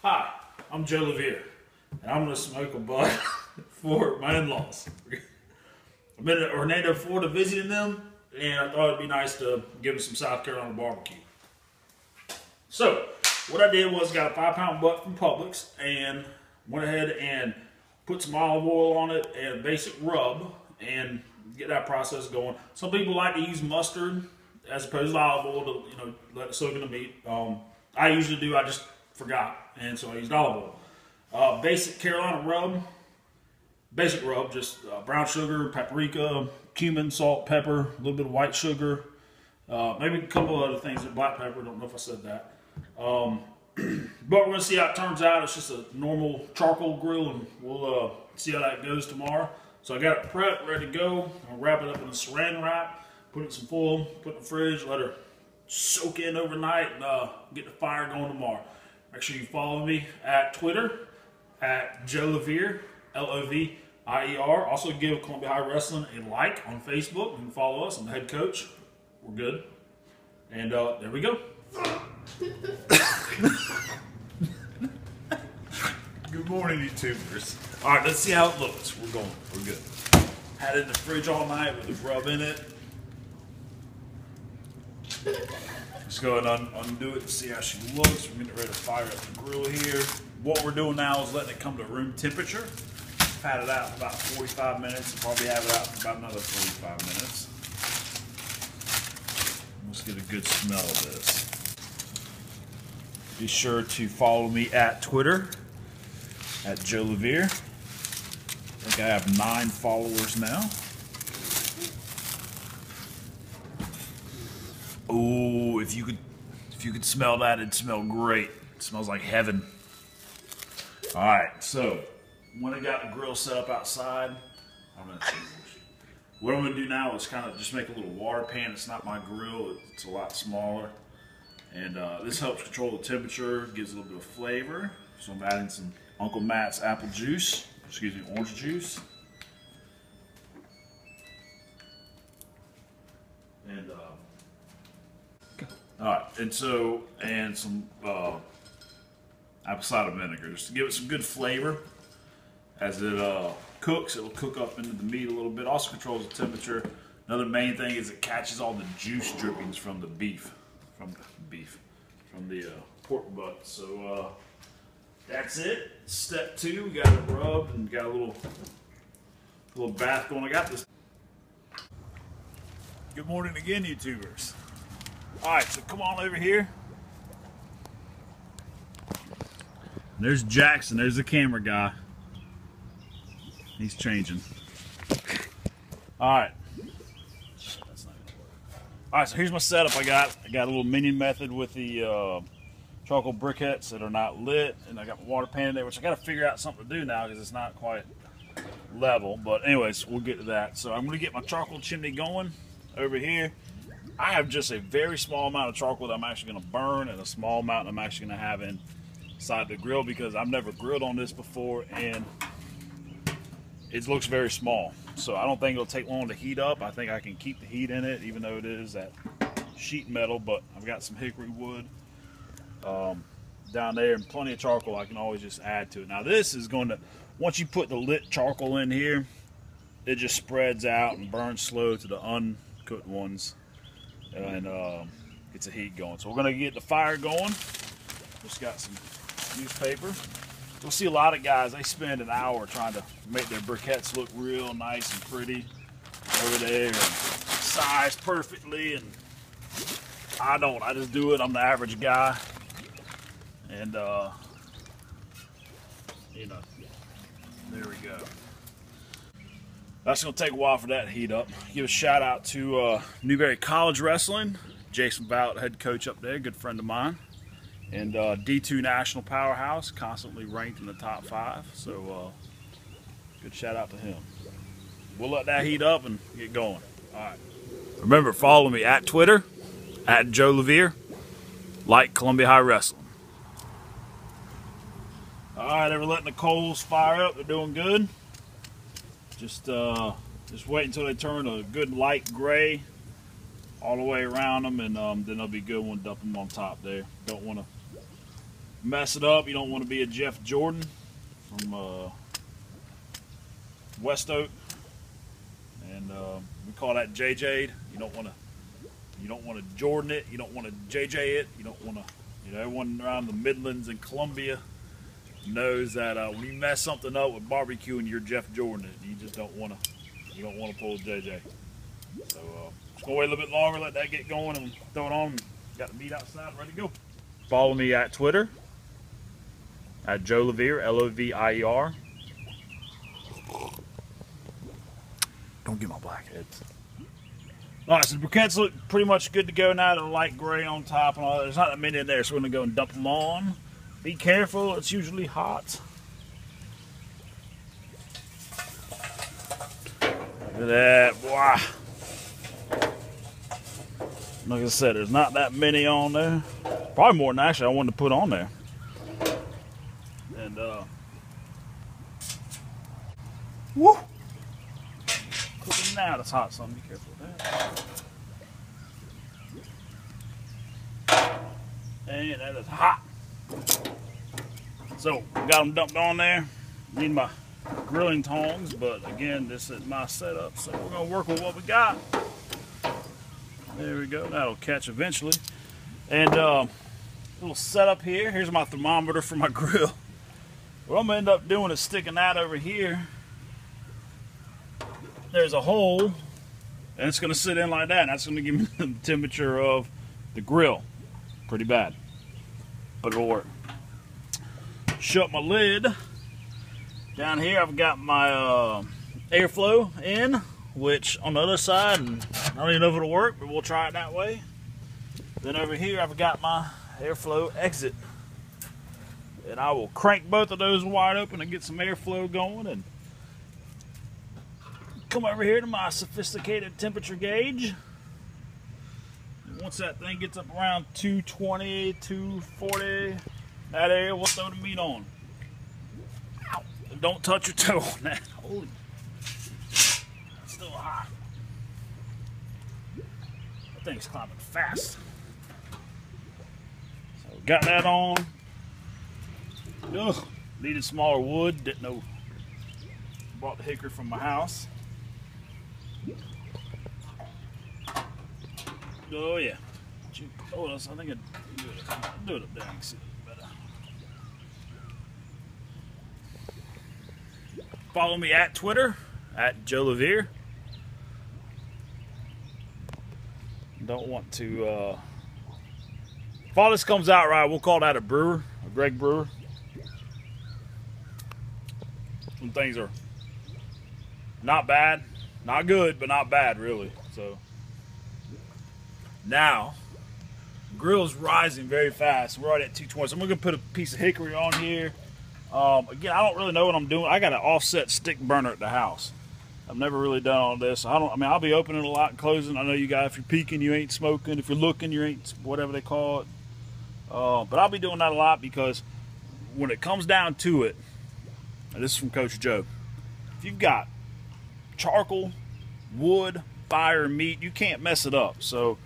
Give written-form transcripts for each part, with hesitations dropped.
Hi, I'm Joe Levere, and I'm going to smoke a bud for my in-laws. I've been to Orlando, Florida visiting them, and I thought it'd be nice to give them some South Carolina barbecue. So, what I did was got a 5-pound butt from Publix, and went ahead and put some olive oil on it and a basic rub, and get that process going. Some people like to use mustard as opposed to olive oil to, let it soak in the meat. I usually do. I just forgot, and so I used olive oil. Basic Carolina rub. Basic rub, just brown sugar, paprika, cumin, salt, pepper, a little bit of white sugar, maybe a couple other things, black pepper. Don't know if I said that. But we're going to see how it turns out. It's just a normal charcoal grill, and we'll see how that goes tomorrow. So I got it prepped, ready to go. I'll wrap it up in a saran wrap, put it in some foil, put it in the fridge, let her soak in overnight, and get the fire going tomorrow. Make sure you follow me at Twitter, at Joe Levere, L-O-V-I-E-R. Also give Columbia High Wrestling a like on Facebook. You can follow us. I'm the head coach. We're good. And there we go. Good morning, YouTubers. All right, let's see how it looks. We're going. We're good. Had it in the fridge all night with the rub in it. Let's go ahead and undo it and see how she looks. We're getting ready to fire up the grill here. What we're doing now is letting it come to room temperature. Pat it out for about 45 minutes. We'll probably have it out for about another 45 minutes. Let's get a good smell of this. Be sure to follow me at Twitter, at Joe Levere. I think I have 9 followers now. Oh, if you could smell that, it'd smell great. It smells like heaven. All right, so when I got the grill set up outside, what I'm gonna do now is kind of just make a little water pan. It's not my grill; it's a lot smaller, and this helps control the temperature, gives a little bit of flavor. So I'm adding some Uncle Matt's apple juice. Excuse me, orange juice. And all right, and some apple cider vinegar just to give it some good flavor. As it cooks, it'll cook up into the meat a little bit. Also controls the temperature. Another main thing is it catches all the juice drippings from the pork butt. So that's it. Step 2, we got it rubbed and got a little bath going. I got this. Good morning again, YouTubers. All right, so come on over here. There's Jackson. There's the camera guy. He's changing. All right. All right, so here's my setup. I got a little minion method with the charcoal briquettes that are not lit, and I got my water pan in there, which I got to figure out something to do now because it's not quite level. But anyways, we'll get to that. So I'm going to get my charcoal chimney going over here. I have just a very small amount of charcoal that I'm actually going to burn, and a small amount I'm actually going to have inside the grill because I've never grilled on this before, and it looks very small. So I don't think it'll take long to heat up. I think I can keep the heat in it, even though it is that sheet metal, but I've got some hickory wood down there and plenty of charcoal I can always just add to it. Now this is going to, once you put the lit charcoal in here, it just spreads out and burns slow to the uncooked ones, and gets the heat going. So we're going to get the fire going. Just got some newspaper. You'll see a lot of guys, they spend an hour trying to make their briquettes look real nice and pretty over there and size perfectly, and I don't. I just do it. I'm the average guy, and there we go. That's going to take a while for that to heat up. Give a shout out to Newberry College Wrestling. Jason Vowt, head coach up there, good friend of mine. And D2 National Powerhouse, constantly ranked in the top 5. So good shout out to him. We'll let that heat up and get going. All right. Remember, follow me at Twitter, at Joe Levere, like Columbia High Wrestling. All right, they're letting the coals fire up. They're doing good. Just wait until they turn a good light gray all the way around them, and then they'll be good when dump them on top there. Don't want to mess it up. You don't want to be a Jeff Jordan from West Oak, and we call that JJ'd. You don't want to Jordan it. You don't want to JJ it. You don't want to. You know, everyone around the Midlands and Columbia knows that when you mess something up with barbecuing, you're Jeff Jordan it. You just don't want to. You don't want to pull a JJ. So just gonna wait a little bit longer, let that get going, and throw it on. Got the meat outside, ready to go. Follow me at Twitter at Joe Lovier, Lovier. Don't get my blackheads. All right, so the briquettes look pretty much good to go now. They're light gray on top and all that. There's not that many in there, so we're gonna go and dump them on. Be careful, it's usually hot. Look at that, boy. Like I said, there's not that many on there. Probably more than actually I wanted to put on there. And woo! Cooking now, that's hot, son. Be careful with that. And that is hot. So, got them dumped on there. Need my grilling tongs, but again, this is my setup, so we're gonna work with what we got. There we go. That'll catch eventually. And little setup here. Here's my thermometer for my grill. What I'm gonna end up doing is sticking that over here. There's a hole, and it's gonna sit in like that. And that's gonna give me the temperature of the grill. Pretty bad, but it'll work. Shut my lid. Down here, I've got my airflow in, which on the other side, and I don't even know if it'll work, but we'll try it that way. Then over here, I've got my airflow exit. And I will crank both of those wide open and get some airflow going, and come over here to my sophisticated temperature gauge. And once that thing gets up around 220, 240, that area, we'll throw the meat on. Ow. Don't touch your toe on that. Holy. It's still hot. That thing's climbing fast. So got that on. Ugh. Needed smaller wood. Didn't know. Bought the hickory from my house. Oh yeah. Oh, I think I'd do it up there. I can see it better. Follow me at Twitter at Joe Lovier. Don't want to. If all this comes out right, we'll call that a brewer, a Greg Brewer. Some things are not bad, not good, but not bad really. So now, grill's rising very fast. We're already at 220. So I'm gonna put a piece of hickory on here. Again, I don't really know what I'm doing. I got an offset stick burner at the house. I've never really done all this. I mean, I'll be opening a lot and closing. I know you guys, if you're peeking, you ain't smoking. If you're looking, you ain't, whatever they call it. But I'll be doing that a lot because when it comes down to it, and this is from Coach Joe, if you've got charcoal, wood, fire, meat, you can't mess it up. So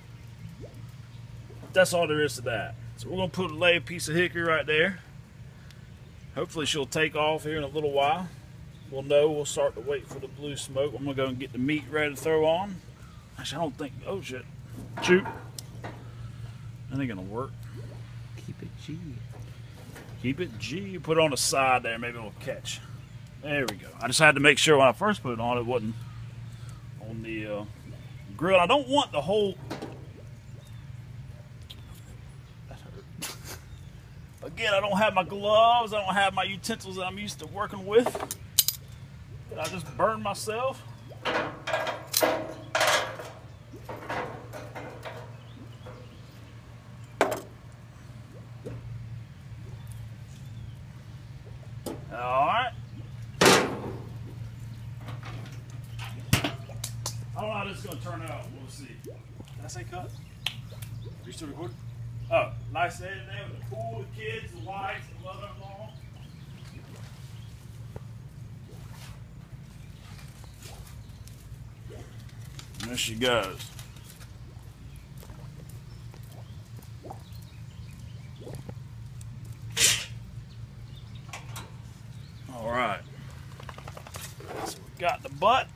that's all there is to that. So we're gonna lay a piece of hickory right there. Hopefully she'll take off here in a little while. We'll know. We'll start to wait for the blue smoke. I'm gonna go and get the meat ready to throw on. Actually, I don't think. Oh shit! Shoot! That ain't gonna work. Keep it G. Keep it G. Put it on the side there. Maybe it'll catch. There we go. I just had to make sure when I first put it on, it wasn't on the grill. I don't want the whole. Again, I don't have my gloves. I don't have my utensils that I'm used to working with. Did I just burn myself? All right. I don't know how this is going to turn out. We'll see. Did I say cut? Are you still recording? Oh, nice day today with the pool, the kids, the wives, the mother-in-law. And there she goes. got the butt.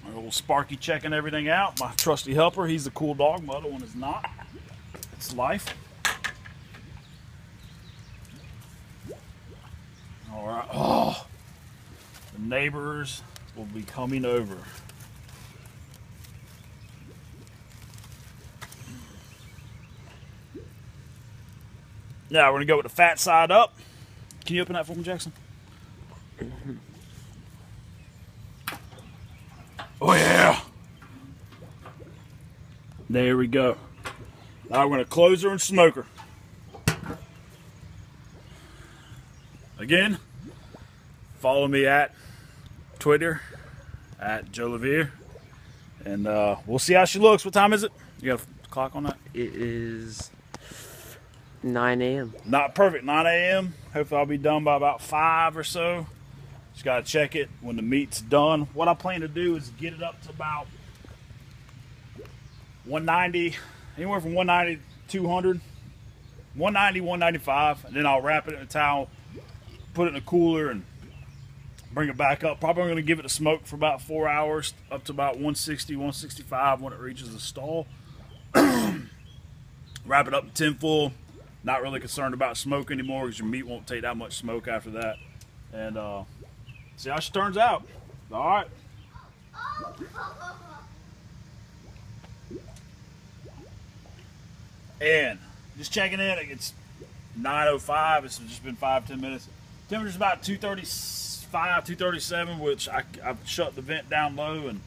Our little Sparky checking everything out. My trusty helper. He's the cool dog. My other one is not. It's life. All right. Oh, the neighbors will be coming over. Now we're gonna go with the fat side up. Can you open that for me, Jackson? Oh yeah. There we go. Now we're gonna close her and smoke her. Again, follow me at Twitter at Joe Levere, and we'll see how she looks. What time is it? You got a clock on that? It is 9 a.m. Not perfect, 9 a.m. Hopefully I'll be done by about 5 or so. Just gotta check it when the meat's done. What I plan to do is get it up to about 190, anywhere from 190 to 200, 190, 195, and then I'll wrap it in a towel, put it in a cooler, and bring it back up. Probably going to give it a smoke for about 4 hours, up to about 160, 165 when it reaches the stall. Wrap it up in tinfoil. Not really concerned about smoke anymore because your meat won't take that much smoke after that. And see how she turns out. All right. And just checking in. It's 9:05. It's just been 5-10 minutes. Temperature's about 235, 237, which I've shut the vent down low, and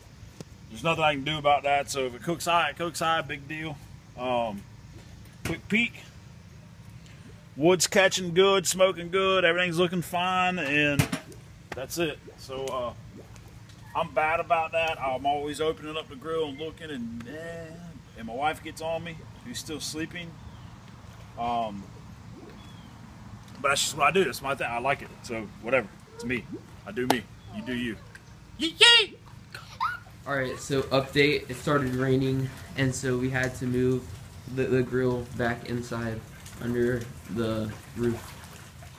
there's nothing I can do about that. So if it cooks high, it cooks high. Big deal. Quick peek. Wood's catching good, smoking good. Everything's looking fine, and that's it. So I'm bad about that. I'm always opening up the grill and looking, and my wife gets on me. She's still sleeping. But that's just what I do. That's my thing. I like it. So whatever. It's me. I do me. You do you. Yee! Alright, so update. It started raining, and so we had to move the grill back inside under the roof.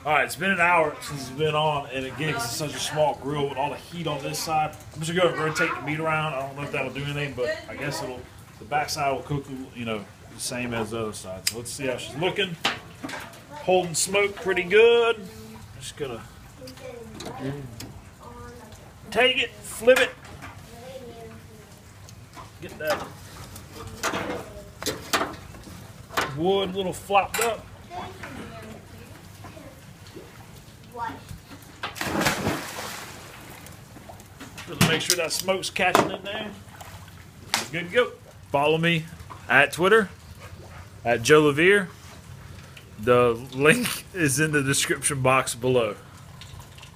Alright, it's been an hour since it's been on, and again, it's such a small grill with all the heat on this side. I'm just going to rotate the meat around. I don't know if that'll do anything, but I guess the back side will cook, the same as the other side. So let's see how she's looking. Holding smoke pretty good. Just gonna take it, flip it, get that wood a little flopped up. Just make sure that smoke's catching in there. Good to go. Follow me at Twitter at Joe Levere. The link is in the description box below.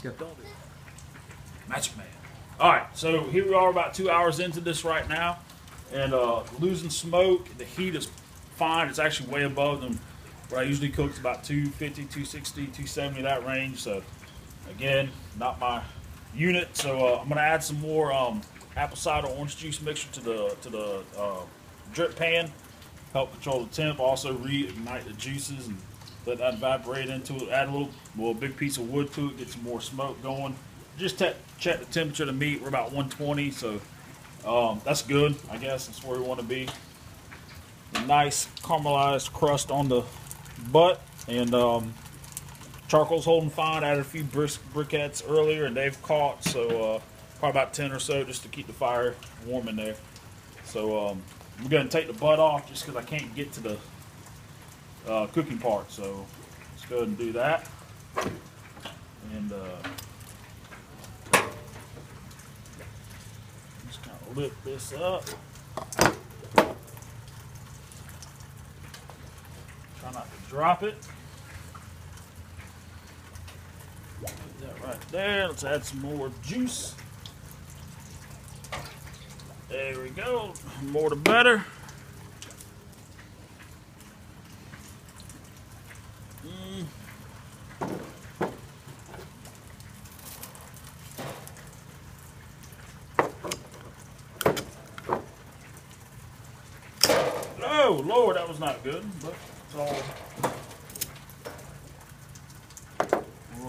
Yep. Magic Man. Alright, so here we are about 2 hours into this right now. And losing smoke. The heat is fine. It's actually way above them where I usually cook. It's about 250, 260, 270, that range. So again, not my unit. So I'm going to add some more apple cider orange juice mixture to the drip pan. Help control the temp. Also reignite the juices and let that evaporate into it. Add a little big piece of wood to it. Get some more smoke going. Just check the temperature of the meat. We're about 120, so that's good. I guess that's where we want to be. A nice caramelized crust on the butt, and charcoal's holding fine. Added a few briquettes earlier, and they've caught. So probably about 10 or so, just to keep the fire warm in there. So I'm going to take the butt off just because I can't get to the cooking part. So let's go ahead and do that. And just kind of lift this up. Try not to drop it. Put that right there. Let's add some more juice. There we go. More the better. Oh Lord, that was not good, but it's all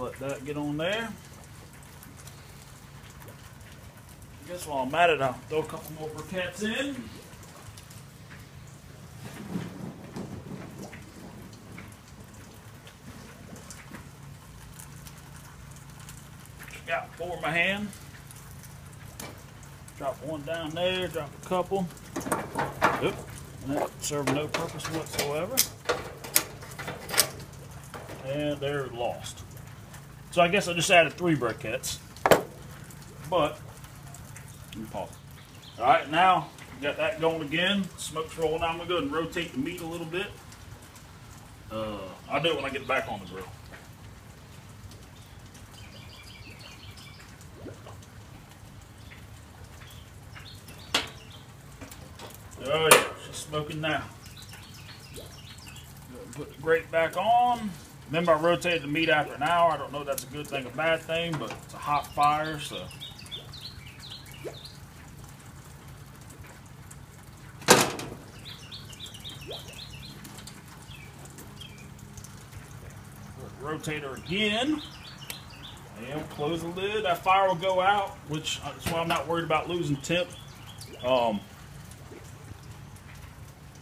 let that get on there. I guess while I'm at it, I'll throw a couple more briquettes in. Got 4 in my hand. Drop one down there, drop a couple. Oop, and that served no purpose whatsoever. And they're lost. So I guess I just added 3 briquettes. But, let me pause. Alright, now got that going again. Smoke's rolling. Now I'm going to go ahead and rotate the meat a little bit. I'll do it when I get back on the grill. Oh yeah, she's smoking now. Put the grate back on. Remember, I rotated the meat after an hour. I don't know if that's a good thing or bad thing, but it's a hot fire, so. Rotate her again. And we'll close the lid. That fire will go out, which that's why I'm not worried about losing temp.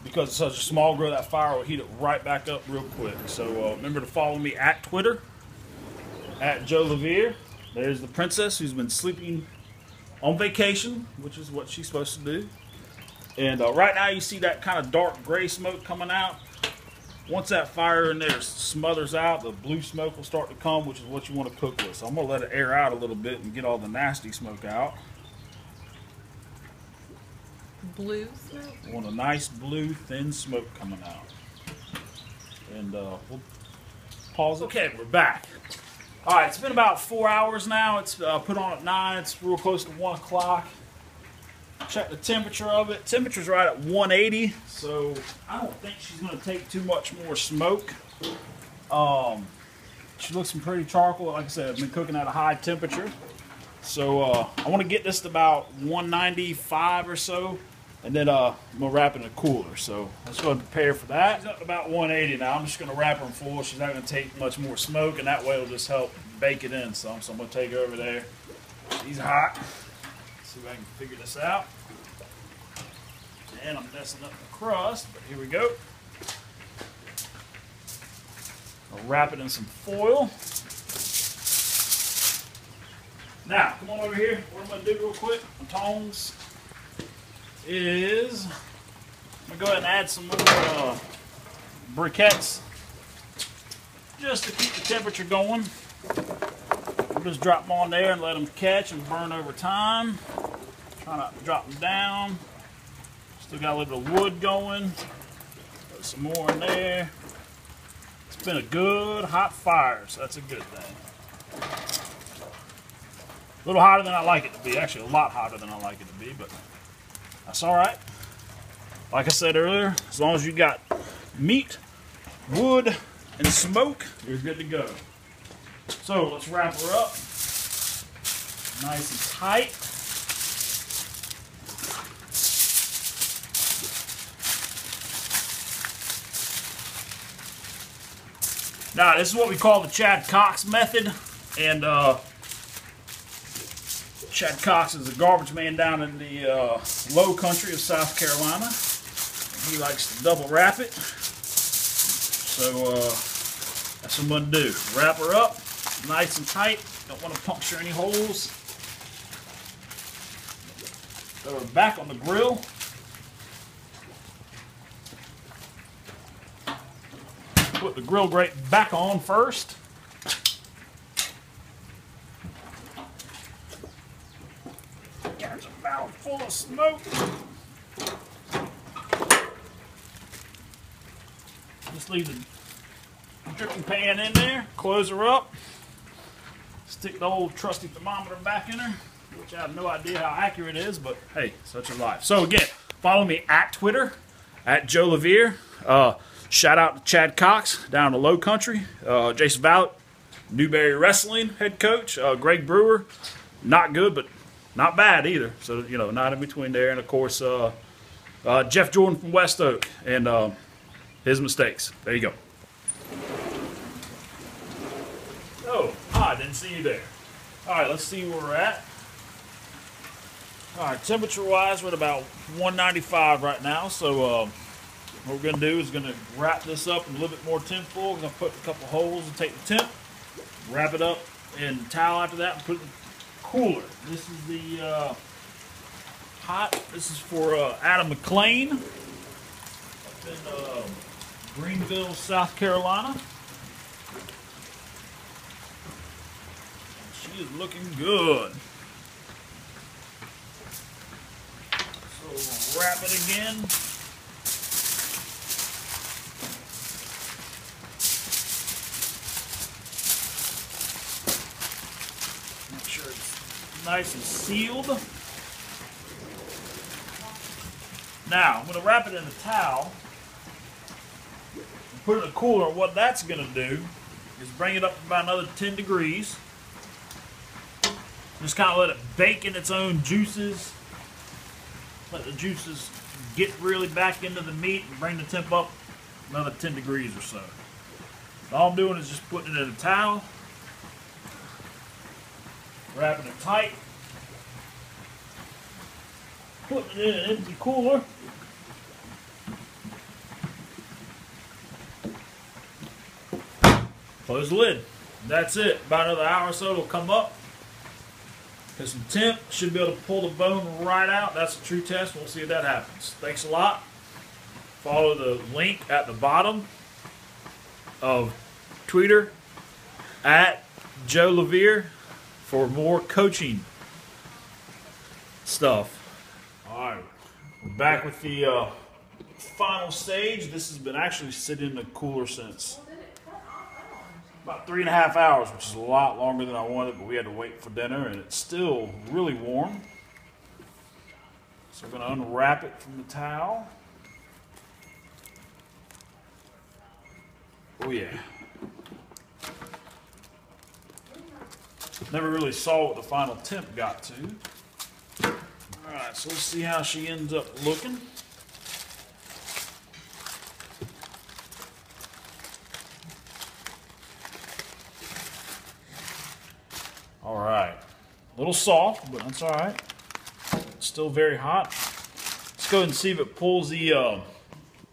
Because it's such a small grill, that fire will heat it right back up real quick. So remember to follow me at Twitter, at Joe Levere. There's the princess who's been sleeping on vacation, which is what she's supposed to do. And right now you see that kind of dark gray smoke coming out. Once that fire in there smothers out, the blue smoke will start to come, which is what you want to cook with. So I'm going to let it air out a little bit and get all the nasty smoke out. Blue smoke? I want a nice blue thin smoke coming out. And we'll pause it. Okay, we're back. Alright, it's been about 4 hours now. It's put on at 9. It's real close to 1 o'clock. Check the temperature of it. Temperature's right at 180, so I don't think she's going to take too much more smoke. She looks some pretty charcoal. Like I said, I've been cooking at a high temperature. So I want to get this to about 195 or so, and then I'm going to wrap it in a cooler. So let's go ahead and prepare for that. She's up to about 180 now. I'm just going to wrap her in foil. She's not going to take much more smoke, and that way it'll just help bake it in some. So I'm going to take her over there. She's hot. Let's see if I can figure this out. And I'm messing up the crust, but here we go. I'll wrap it in some foil. Now, come on over here. What I'm going to do real quick, my tongs, is I'm going to go ahead and add some more briquettes just to keep the temperature going. We'll just drop them on there and let them catch and burn over time. Try not to drop them down. Still got a little bit of wood going. Put some more in there. It's been a good hot fire, so that's a good thing. A little hotter than I like it to be. Actually, a lot hotter than I like it to be, but that's all right. Like I said earlier, as long as you got meat, wood, and smoke, you're good to go. So let's wrap her up nice and tight. Now, this is what we call the Chad Cox method, and Chad Cox is a garbage man down in the low country of South Carolina. He likes to double wrap it. So that's what I'm going to do. Wrap her up nice and tight. Don't want to puncture any holes. Throw her back on the grill. Put the grill grate back on first. There's a mouth full of smoke. Just leave the dripping pan in there. Close her up. Stick the old trusty thermometer back in her, which I have no idea how accurate it is, but hey, such is life. So again, follow me at Twitter, at Joe Levere. Shout out to Chad Cox down in the Low Country. Jason Vallet, Newberry Wrestling head coach. Greg Brewer, not good, but not bad either. So, you know, not in between there. And, of course, Jeff Jordan from West Oak and his mistakes. There you go. Oh, and see you there. All right, let's see where we're at. All right, temperature-wise, we're at about 195 right now. So what we're going to do is going to wrap this up in a little bit more tin foil. We're going to put a couple holes and take the temp, wrap it up in towel after that, and put it in the cooler. This is the This is for Adam McLean up in Greenville, South Carolina. She is looking good. So we'll wrap it again. Make sure it's nice and sealed. Now, I'm going to wrap it in a towel and put it in a cooler. What that's going to do is bring it up about another 10 degrees. Just kind of let it bake in its own juices. Let the juices get really back into the meat and bring the temp up another 10 degrees or so. All I'm doing is just putting it in a towel, wrapping it tight, putting it in an empty cooler. Close the lid. That's it. About another hour or so it'll come up. There's some temp. Should be able to pull the bone right out. That's a true test. We'll see if that happens. Thanks a lot. Follow the link at the bottom of Twitter at Joe Levere for more coaching stuff. Alright, we're back with the final stage. This has been actually sitting in the cooler since about 3.5 hours, which is a lot longer than I wanted, but we had to wait for dinner, and it's still really warm. So we're going to unwrap it from the towel. Oh yeah. Never really saw what the final temp got to. Alright, so let's see how she ends up looking. Alright. A little soft, but that's alright. It's still very hot. Let's go ahead and see if it pulls the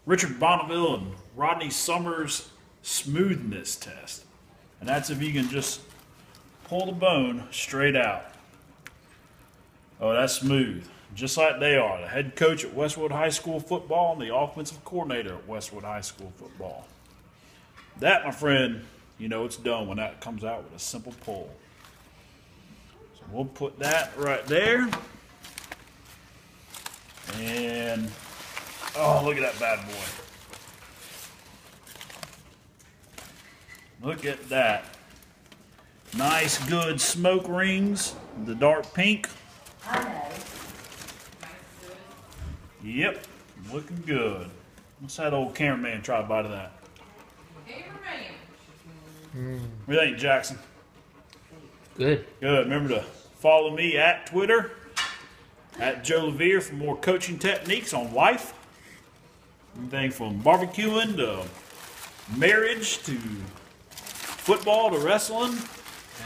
Richard Bonneville and Rodney Summers smoothness test. And that's if you can just pull the bone straight out. Oh, that's smooth. Just like they are. The head coach at Westwood High School football and the offensive coordinator at Westwood High School football. That, my friend, you know it's done when that comes out with a simple pull. So we'll put that right there. And, oh, look at that bad boy. Look at that. Nice, good smoke rings. The dark pink. I know. Yep, looking good. Let's have that old cameraman try a bite of that. Cameraman. What do you think, Jackson? Good. Good. Remember to follow me at Twitter, at Joe Levere, for more coaching techniques on life. Everything from barbecuing to marriage to football to wrestling.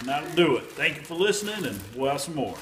And that'll do it. Thank you for listening, and we'll have some more.